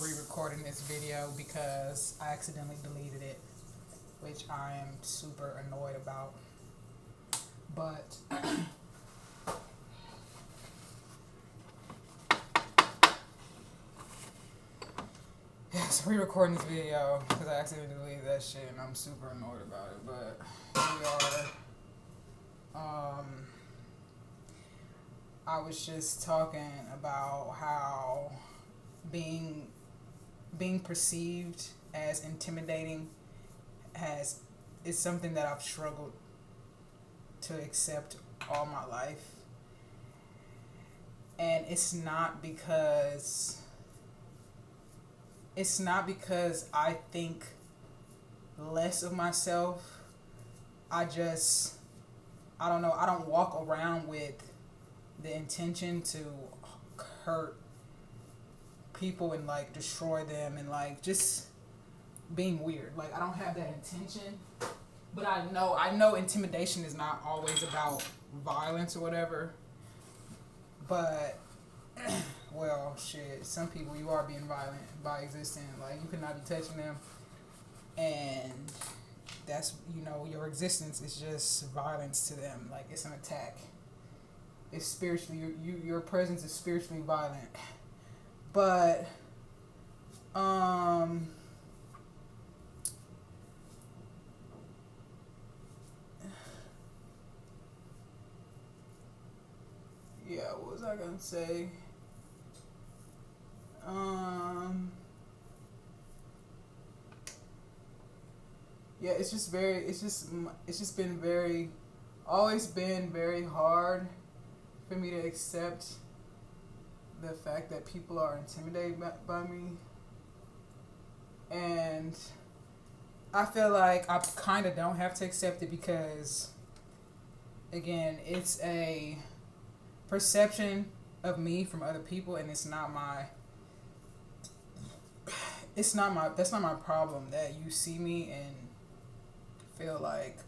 re-recording this video because I accidentally deleted it, which I am super annoyed about. But yes, re-recording this video because I accidentally deleted that shit and I'm super annoyed about it. But here we are. I was just talking about how being perceived as intimidating is something that I've struggled to accept all my life. And it's not because I think less of myself. I don't know, I don't walk around with the intention to hurt people and like destroy them and like just being weird. Like I don't have that intention, but I know intimidation is not always about violence or whatever. But well, shit, some people you are being violent by existing. Like you could not be touching them, and that's, your existence is just violence to them. Like it's an attack. It's spiritually, your presence is spiritually violent. But yeah, what was I gonna say? Yeah, it's just been always been very hard for me to accept the fact that people are intimidated by me. And I feel like I kind of don't have to accept it because, again, it's a perception of me from other people, and that's not my problem that you see me and feel like,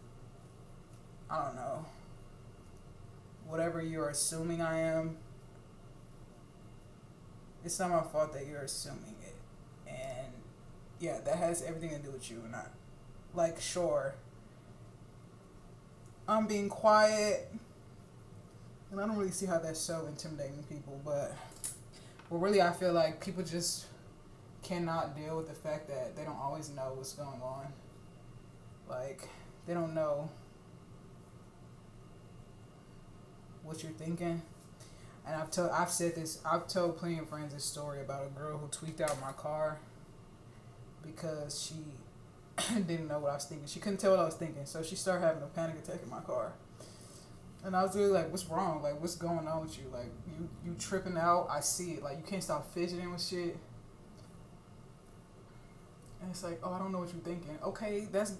I don't know, whatever you're assuming I am, it's not my fault that you're assuming it. And yeah, that has everything to do with you. And sure, I'm being quiet, and I don't really see how that's so intimidating people, but really I feel like people just cannot deal with the fact that they don't always know what's going on. Like, they don't know what you're thinking. And I've told plenty of friends this story about a girl who tweaked out my car because she didn't know what I was thinking. She couldn't tell what I was thinking, so she started having a panic attack in my car. And I was really like, what's wrong? Like, what's going on with you? Like, you tripping out. I see it. Like, you can't stop fidgeting with shit. And it's like, oh, I don't know what you're thinking. Okay, that's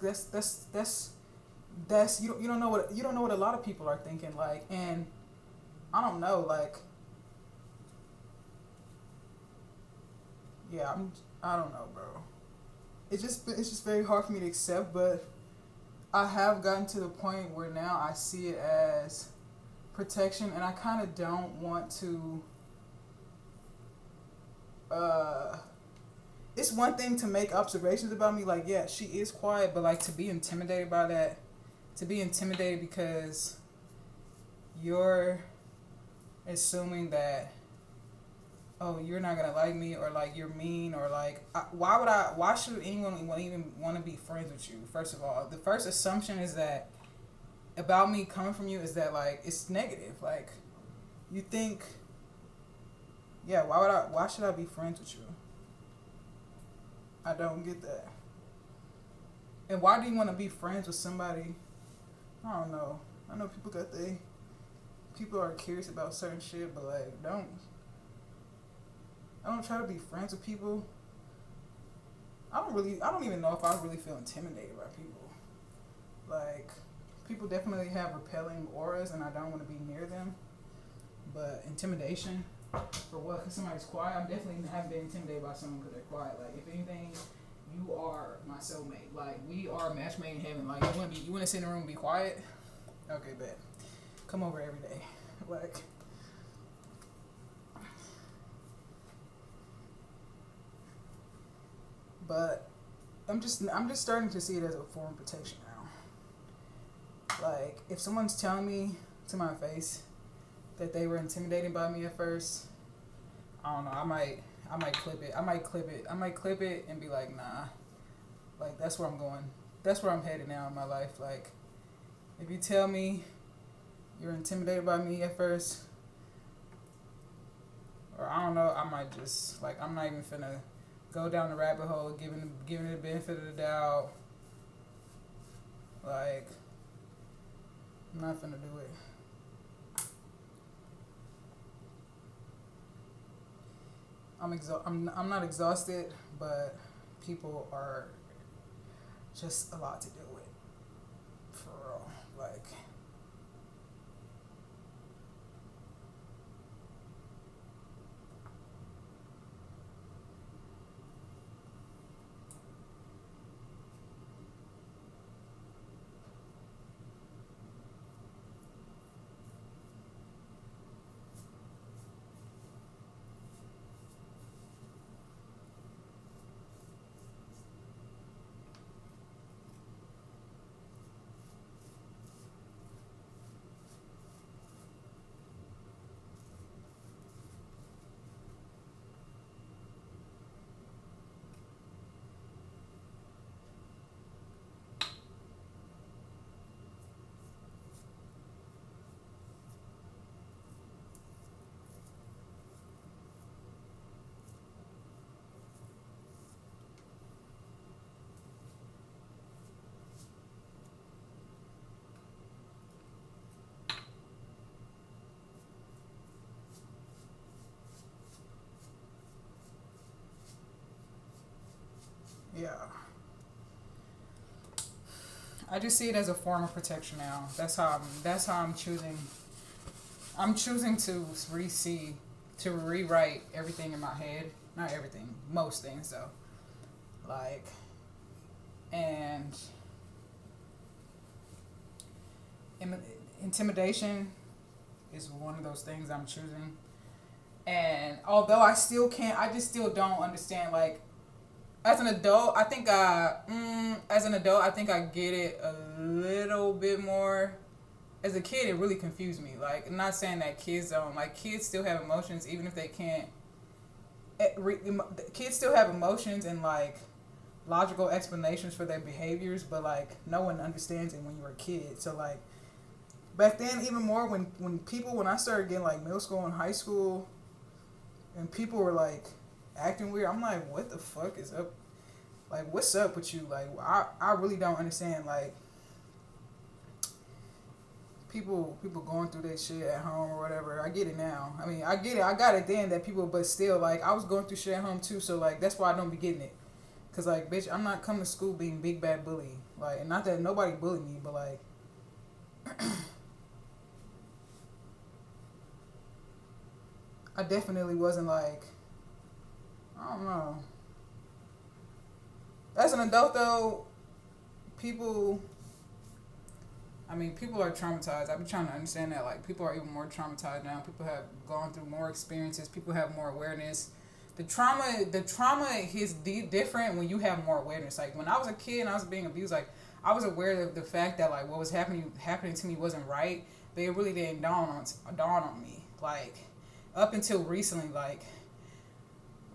you don't know what a lot of people are thinking. Like, and I don't know, like, yeah, I don't know, bro. It's just very hard for me to accept, but I have gotten to the point where now I see it as protection, and I kind of don't want to. It's one thing to make observations about me, like, yeah, she is quiet, but like to be intimidated by that, to be intimidated because you're assuming that, oh, you're not gonna like me, or like you're mean, or like why should anyone even want to be friends with you? First of all, the first assumption is that about me coming from you is that like it's negative. Like you think, yeah, why should I be friends with you? I don't get that. And why do you want to be friends with somebody? I don't know. I know people are curious about certain shit, but like I don't try to be friends with people. I don't even know if I really feel intimidated by people. Like, people definitely have repelling auras and I don't want to be near them. But intimidation, for what? Because somebody's quiet? I definitely haven't been intimidated by someone because they're quiet. Like, if anything, you are my soulmate. Like, we are a match made in heaven. Like, you want to sit in the room and be quiet? Okay, bet. Come over every day. Like, But I'm just starting to see it as a form of protection now. Like if someone's telling me to my face that they were intimidated by me at first, I don't know, I might clip it. I might clip it and be like, nah. Like that's where I'm going. That's where I'm headed now in my life. Like if you tell me you're intimidated by me at first, or I don't know, I might just like I'm not even finna go down the rabbit hole, giving it the benefit of the doubt. Like I'm not finna do it. I'm not exhausted, but people are just a lot to deal with, for real. Like yeah. I just see it as a form of protection now. That's how I'm choosing. I'm choosing to to rewrite everything in my head. Not everything, most things though. Like, and intimidation is one of those things I'm choosing. And although I just still don't understand. Like, as an adult, I think I get it a little bit more. As a kid, it really confused me. Like, I'm not saying that kids don't. Like, kids still have emotions, even if they can't. Kids still have emotions and, like, logical explanations for their behaviors, but, like, no one understands it when you're a kid. So, like, back then, even more when I started getting, like, middle school and high school, and people were, like, acting weird, I'm like, what the fuck is up? Like, what's up with you? Like, I really don't understand, like, people going through that shit at home or whatever. I get it now. I mean, I get it. I got it then that people, but still, like, I was going through shit at home too, so, like, that's why I don't be getting it. Because, like, bitch, I'm not coming to school being big bad bully. Like, and not that nobody bullied me, but, like, I definitely wasn't, like, I don't know. As an adult, though, people, people are traumatized. I've been trying to understand that. Like, people are even more traumatized now. People have gone through more experiences. People have more awareness. The trauma is different when you have more awareness. Like, when I was a kid and I was being abused, like, I was aware of the fact that, like, what was happening to me wasn't right, but it really didn't dawn on me. Like, up until recently, like,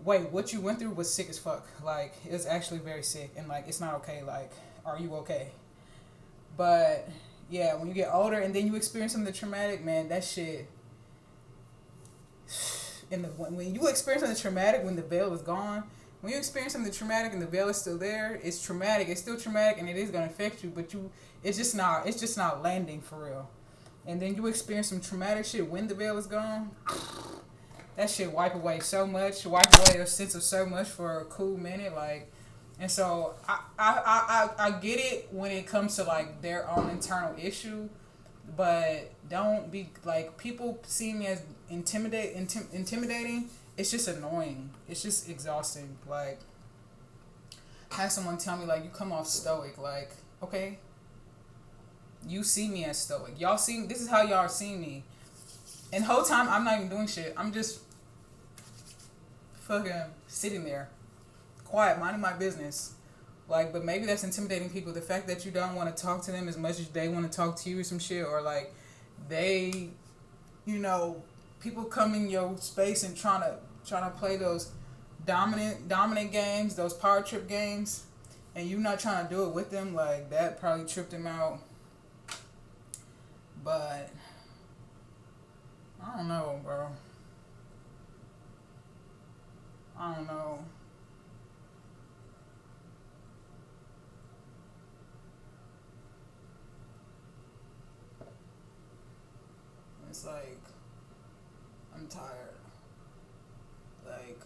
wait, what you went through was sick as fuck. Like, it was actually very sick, and, like, it's not okay. Like, are you okay? But yeah, when you get older and then you experience something traumatic, man, that shit. And when you experience something traumatic, when the veil is gone, when you experience something traumatic and the veil is still there, it's traumatic. It's still traumatic, and it is gonna affect you. But it's just not landing for real. And then you experience some traumatic shit when the veil is gone. That shit wipe away a sense of so much for a cool minute, like. And so I get it when it comes to, like, their own internal issue, but don't be, like, people see me as intimidating. It's just annoying. It's just exhausting. Like, have someone tell me, like, you come off stoic. Like, okay, you see me as stoic. This is how y'all see me. And the whole time I'm not even doing shit. I'm just fucking sitting there, quiet, minding my business. Like, but maybe that's intimidating people. The fact that you don't want to talk to them as much as they want to talk to you or some shit, or like they, you know, people come in your space and trying to play those dominant games, those power trip games, and you not trying to do it with them. Like that probably tripped him out. But I don't know, bro. I don't know. It's like I'm tired. Like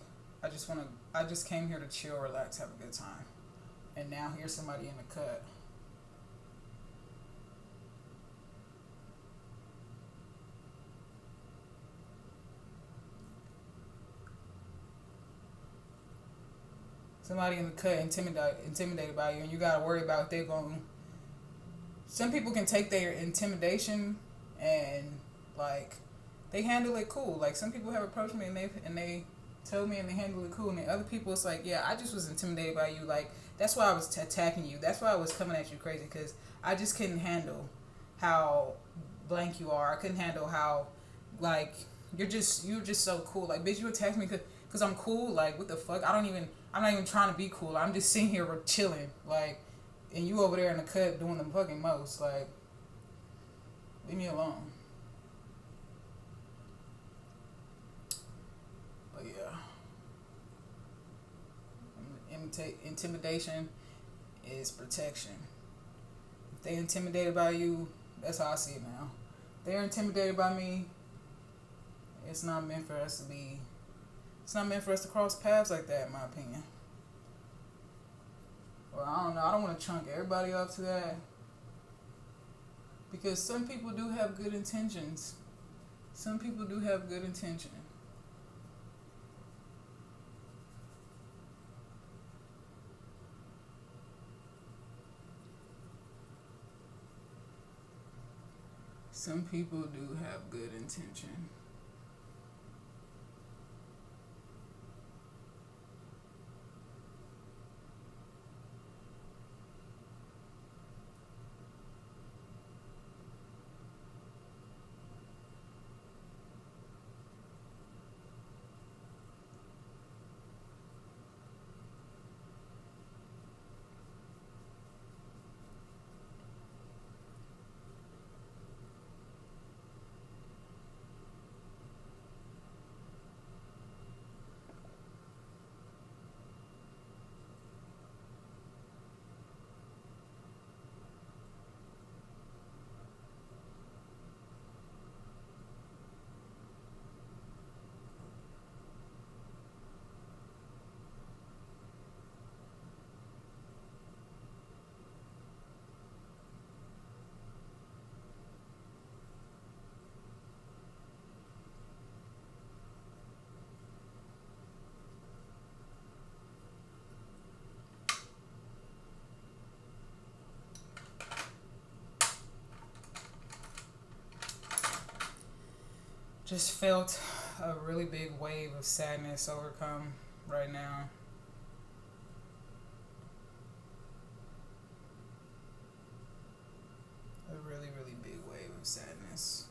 I just came here to chill, relax, have a good time. And now here's somebody in the cut. Somebody in the cut intimidated by you, and you gotta worry about if they're going. Some people can take their intimidation and like they handle it cool. Like some people have approached me and they told me and they handle it cool, and then other people it's like, yeah, I just was intimidated by you. Like that's why I was attacking you. That's why I was coming at you crazy, because I just couldn't handle how blank you are. I couldn't handle how like you're just so cool. Like bitch, you attacked me because I'm cool. Like what the fuck? I'm not even trying to be cool. I'm just sitting here chilling. Like, and you over there in the cut doing the fucking most. Like, leave me alone. But yeah, intimidation is protection. If they intimidated by you, that's how I see it now. If they're intimidated by me, it's not meant for us to be. It's not meant for us to cross paths like that, in my opinion. Well, I don't know. I don't want to chunk everybody up to that. Because some people do have good intentions. Some people do have good intention. Some people do have good intention. Just felt a really big wave of sadness overcome right now. A really, really big wave of sadness.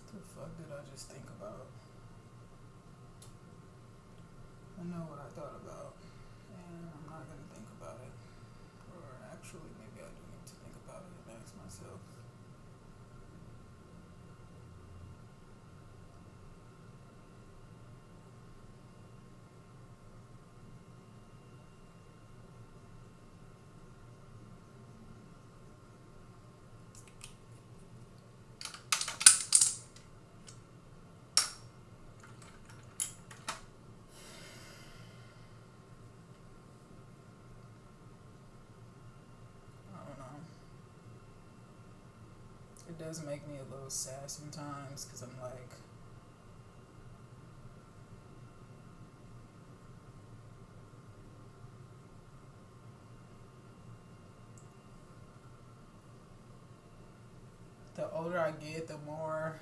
What the fuck did I just think about? I know what I thought about, and I'm not gonna think about it. Or actually, maybe I do need to think about it and ask myself. of does make me a little sad sometimes because I'm like, the older I get, the more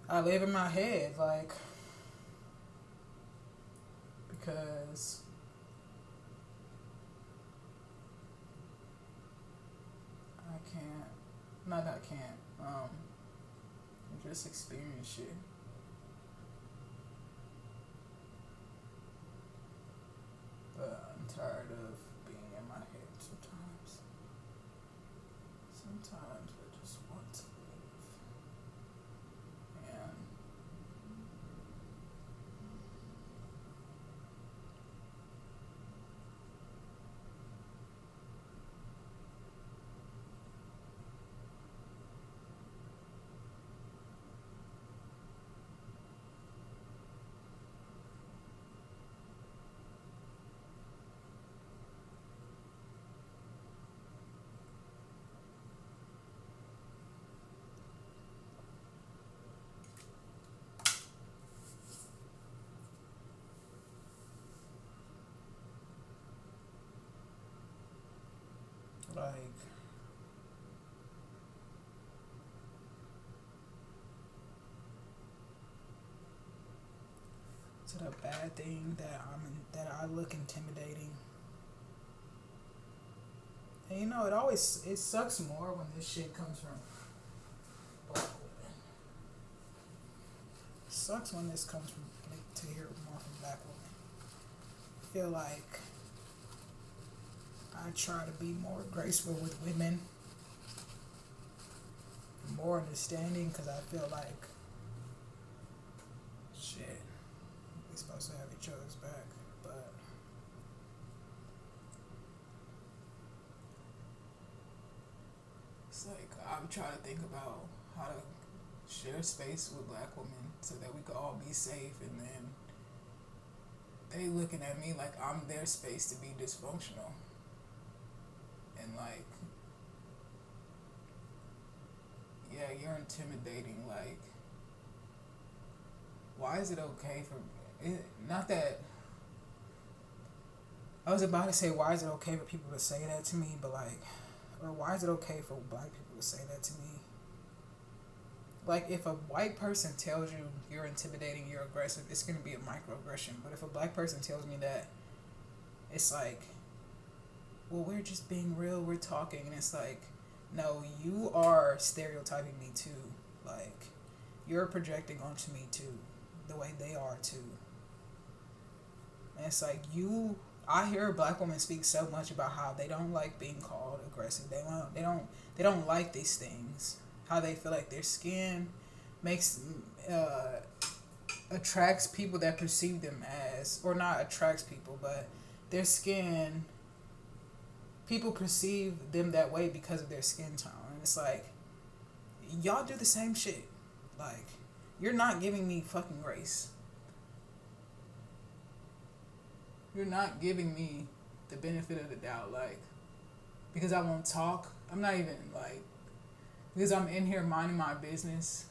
I live in my head, like, because I can't, not that I can't, just experience shit. But I'm tired of being in my head sometimes. Sometimes I just want to leave. And like, is it a bad thing that that I look intimidating? And you know, it sucks more when this shit comes from black women. It sucks when this comes from, like, to hear more from black women. I feel like I try to be more graceful with women, more understanding, because I feel like, shit, we're supposed to have each other's back, but it's like I'm trying to think about how to share space with black women so that we could all be safe, and then they looking at me like I'm their space to be dysfunctional. And like, yeah, you're intimidating. Like, why is it okay for it? Not that I was about to say, why is it okay for people to say that to me? But like, or why is it okay for black people to say that to me? Like, if a white person tells you you're intimidating, you're aggressive, it's gonna be a microaggression. But if a black person tells me that, it's like, well, we're just being real, we're talking, and it's like, no, you are stereotyping me too. Like, you're projecting onto me too, the way they are too. And it's like, I hear a black woman speak so much about how they don't like being called aggressive. They don't like these things. How they feel like their skin makes attracts people that perceive them as, or not attracts people, but their skin, people perceive them that way because of their skin tone. And it's like, y'all do the same shit. Like, you're not giving me fucking grace. You're not giving me the benefit of the doubt. Like, because I won't talk. I'm not even like, because I'm in here minding my business.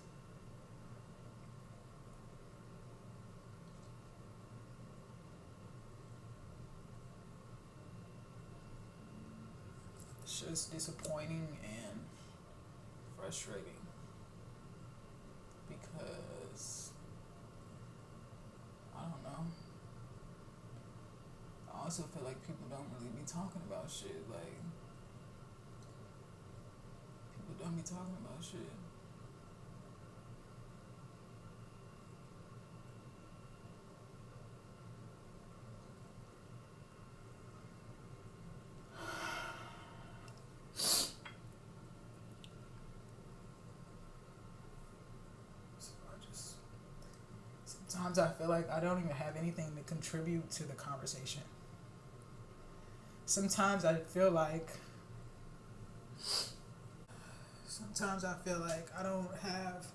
It's just disappointing and frustrating, because I don't know. I also feel like people don't really be talking about shit. Like, people don't be talking about shit. Sometimes I feel like I don't even have anything to contribute to the conversation. Sometimes I feel like I don't have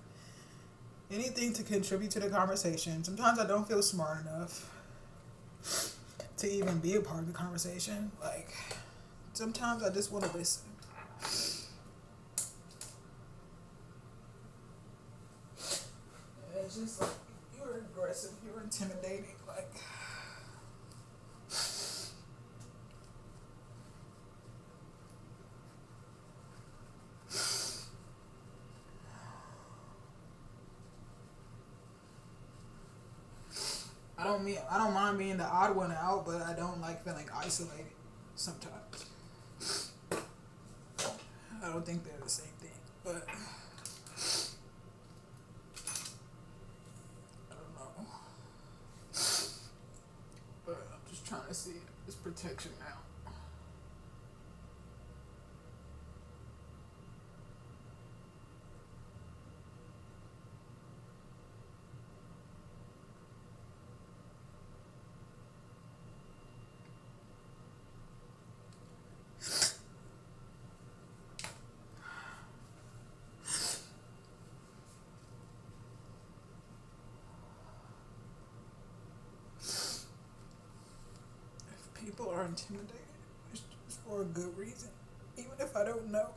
anything to contribute to the conversation. Sometimes I don't feel smart enough to even be a part of the conversation. Like, sometimes I just want to listen. it's just like you're aggressive, you're intimidating, like. I don't mind being the odd one out, but I don't like feeling isolated sometimes. I don't think they're the same thing, but I don't know. But I'm just trying to see this protection now. People are intimidated, it's for a good reason, even if I don't know.